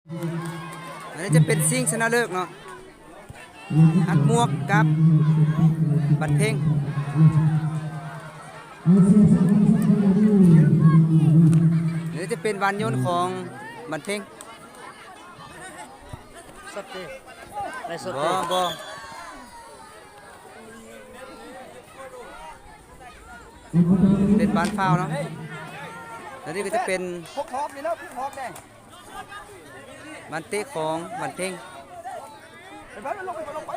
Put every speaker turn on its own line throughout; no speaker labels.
อันนี้จะเป็นซิ่งชนะเลิศเนาะหัดมวกกับบัดเพ่งนี่จะเป็นวานโยนของบัดเพ่ง
สดดิไรสด
บ่เป็นบานฟาวเนาะแล้วนี่ก็จะเป็นพกฮอกนี่แล้วพกฮอกได้บานเตะของบัดเพ่งไปลงไป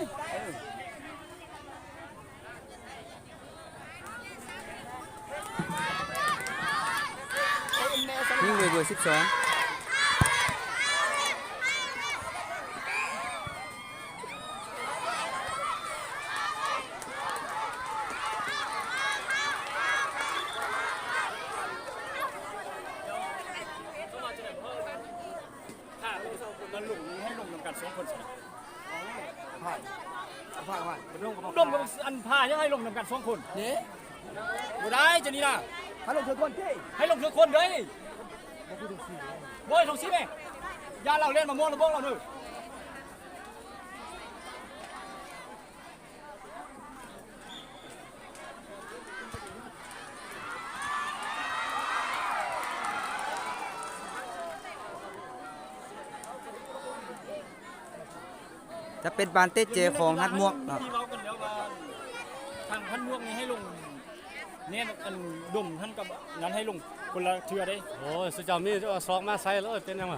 ยิงเลยเบอร์12
ลงกับอันพายังให้ลงนำกัน2คนนี่บ่ได้จะนี่นะให้ลงเถือคนเด้ให้ลงเถือคนเด้ยบ่ทงสิแม่ยาเราเล่นมาม่วงระบงเราเด้อ
จะเป็นบานเตะเจของฮัดมวกเนาะ
ที่เรากันแล้วว่าทางท่านมวกนี่ให้ลงเนี่ยอันดุมท่านกับนั้นให้ลงคนละเทือได้
โอ้ยสุดยอดมีเอาซอกมาใส่แล้วเป็นยังไง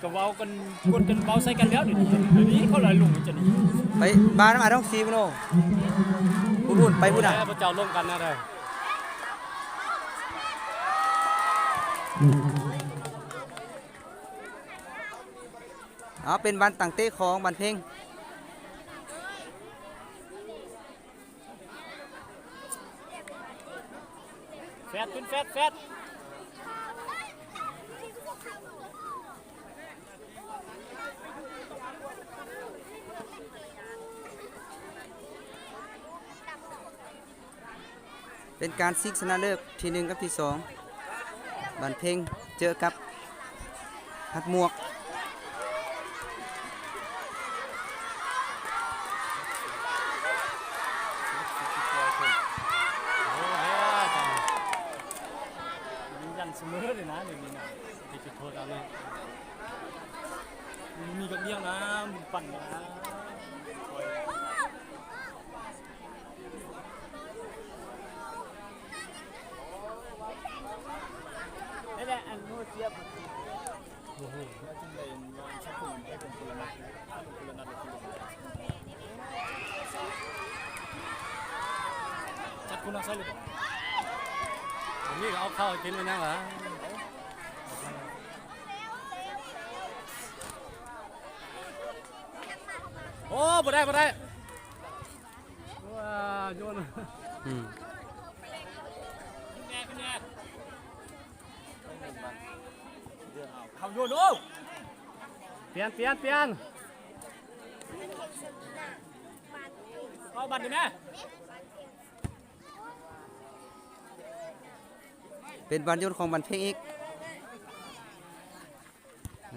ก็เว้ากันกดกันเว้าใส่กันแล้วเดี๋ยวนี้เขาเลยลงจะนี่
ไปบ้านน้ำอาต้องซีมโนผู้รุ่นไปผู้ใด
พระเจ้าร่วมกันนะได้
เป็นบานต่างเตะของบันเพ่ง
แฟดขึ้นแฟด
เป็นการซิกชนะเลิศที่1กับที่2บันเพ่งเจอกับฮัดมวก
เสมอเลยนะเดี๋ยวนี้นะ
ที่จุดโทษเอาเนี่ย
มีกับเบี้ยวนะมึงปั่นนะนี่แหละอันนู้นเทียบโอ้โหแล้วจึงเลยชักคนให้เป็นคนละนัดชักคุณเอาใส่เลย
นี่เอาเข้ากินไปยังเหรอโอ้บ่ได้ว้าโยน
เขาโยนโอ้
เปลี่ยน
เอาบัตรดิแม่
เป็นบอลโยนของบันเพ่งอีก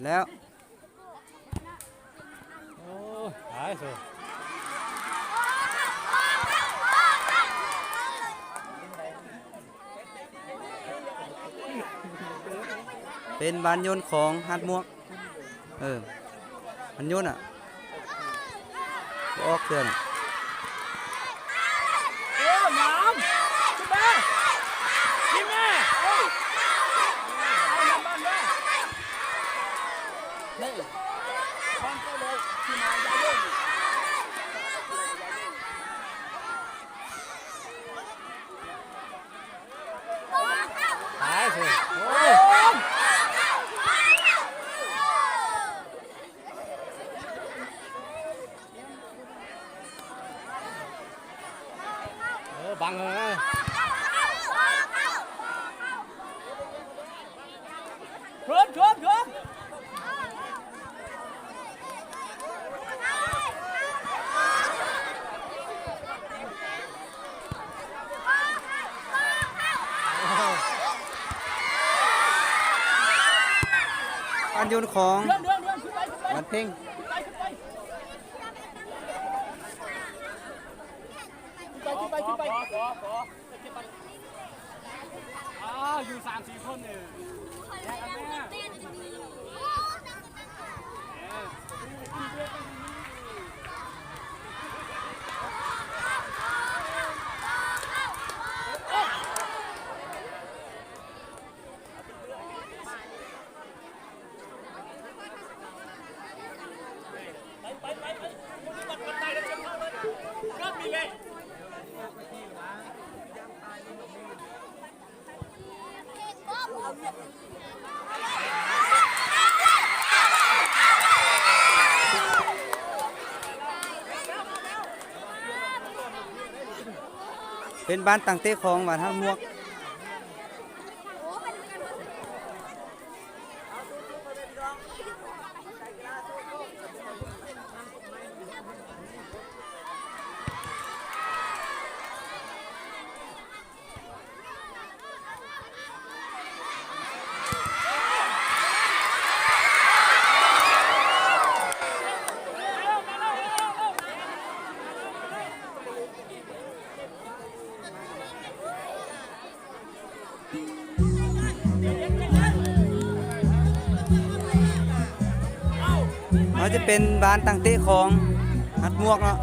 แล้ว
โอ้หายสิ
เป็นบอลโยนของฮัดมวกมันโยนออกเตือน
หายสิ
บ้านโยนของ
เดือนขึ้นไป
บ้านเพ่ง
ขึ้นไปอยู่3-4 คนเนี่ยแยกกันแม่
เป็นบ้านตั้งเตะของบ้านห้ามมวกเขาจะเป็นบ้านตั้งเตะของหัดมวกเนาะ